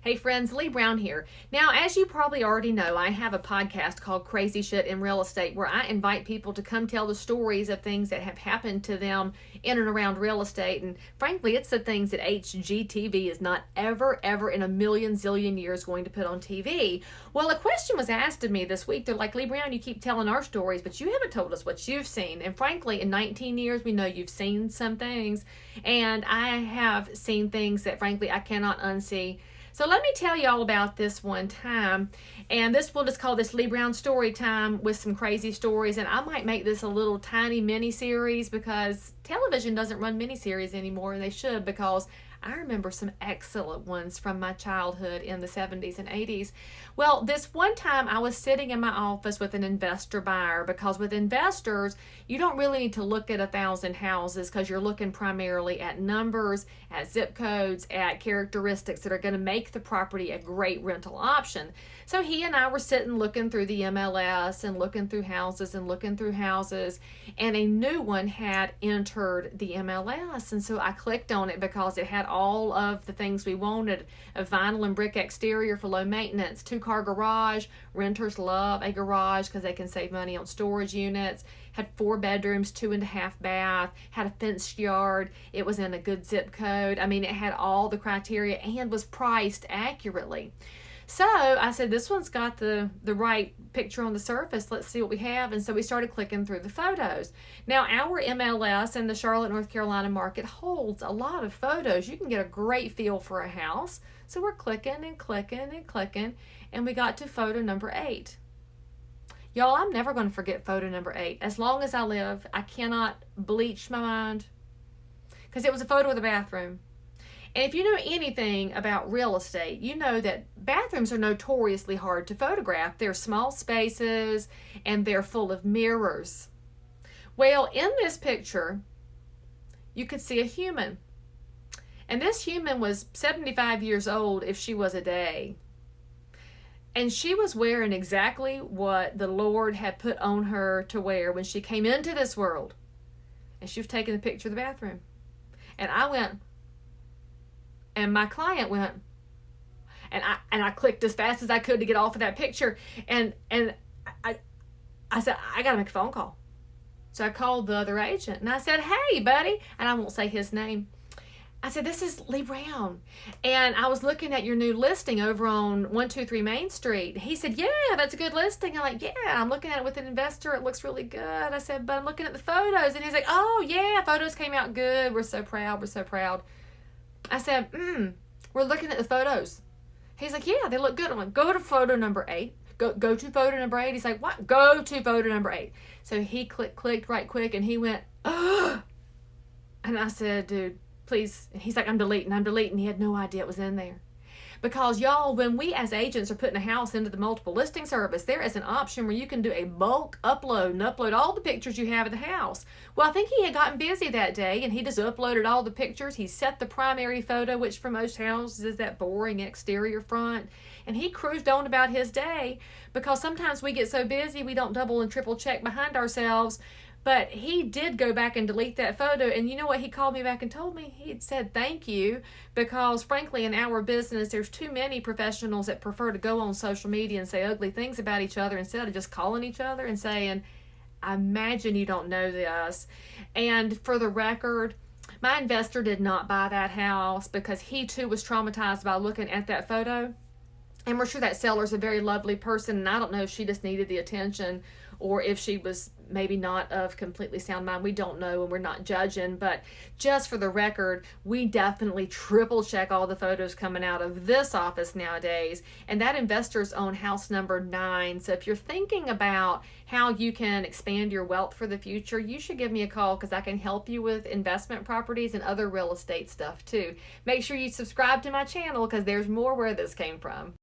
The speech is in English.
Hey friends, Leigh Brown here. Now, as you probably already know, I have a podcast called Crazy Shit in Real Estate where I invite people to come tell the stories of things that have happened to them in and around real estate. And frankly, it's the things that HGTV is not ever in a million zillion years going to put on TV. Well, a question was asked of me this week. They're like, Leigh Brown, you keep telling our stories, but you haven't told us what you've seen. And frankly, in 19 years, we know you've seen some things. And I have seen things that frankly, I cannot unsee. So let me tell you all about this one time, and we'll just call this Leigh Brown Story Time with some crazy stories, and I might make this a little tiny mini series because television doesn't run mini series anymore, and they should, because I remember some excellent ones from my childhood in the 70s and 80s. Well, this one time I was sitting in my office with an investor buyer, because with investors, you don't really need to look at 1,000 houses because you're looking primarily at numbers, at zip codes, at characteristics that are going to make the property a great rental option. So he and I were sitting looking through the MLS and looking through houses and looking through houses, and a new one had entered the MLS. And so I clicked on it because it had all of the things we wanted: a vinyl and brick exterior for low maintenance, 2-car garage. Renters love a garage because they can save money on storage units. Had 4 bedrooms, 2.5 bath, had a fenced yard. It was in a good zip code. I mean, it had all the criteria and was priced accurately. So I said, this one's got the right picture on the surface. Let's see what we have. And so we started clicking through the photos. Now, our MLS in the Charlotte, North Carolina market holds a lot of photos. You can get a great feel for a house. So we're clicking and clicking and clicking, and we got to photo number 8. Y'all, I'm never going to forget photo number 8. As long as I live, I cannot bleach my mind, because it was a photo of the bathroom. And if you know anything about real estate, you know that bathrooms are notoriously hard to photograph. They're small spaces and they're full of mirrors. Well, in this picture, you could see a human. And this human was 75 years old if she was a day. And she was wearing exactly what the Lord had put on her to wear when she came into this world. And she was taking a picture of the bathroom. And I went, and my client went, and I clicked as fast as I could to get off of that picture. And I said, I got to make a phone call. So I called the other agent and I said, hey, buddy, and I won't say his name. I said, this is Leigh Brown, and I was looking at your new listing over on 123 Main Street. He said, yeah, that's a good listing. I'm like, yeah, I'm looking at it with an investor. It looks really good. I said, but I'm looking at the photos. And he's like, oh, yeah, photos came out good. We're so proud. We're so proud. I said, we're looking at the photos. He's like, yeah, they look good. I'm like, go to photo number 8. Go to photo number 8. He's like, what? Go to photo number 8. So he clicked right quick, and he went, oh. And I said, dude, please. And he's like, I'm deleting. He had no idea it was in there. Because y'all, when we as agents are putting a house into the multiple listing service, there is an option where you can do a bulk upload and upload all the pictures you have of the house. Well, I think he had gotten busy that day, and he just uploaded all the pictures. He set the primary photo, which for most houses is that boring exterior front, and he cruised on about his day, because sometimes we get so busy we don't double and triple check behind ourselves. But he did go back and delete that photo, and you know what he called me back and told me? He had said thank you, because frankly in our business there's too many professionals that prefer to go on social media and say ugly things about each other instead of just calling each other and saying, I imagine you don't know this. And for the record, my investor did not buy that house because he too was traumatized by looking at that photo. And we're sure that seller's a very lovely person, and I don't know if she just needed the attention or if she was maybe not of completely sound mind. We don't know, and we're not judging. But just for the record, we definitely triple check all the photos coming out of this office nowadays. And that investor's on house number 9. So if you're thinking about how you can expand your wealth for the future, you should give me a call, because I can help you with investment properties and other real estate stuff too. Make sure you subscribe to my channel, because there's more where this came from.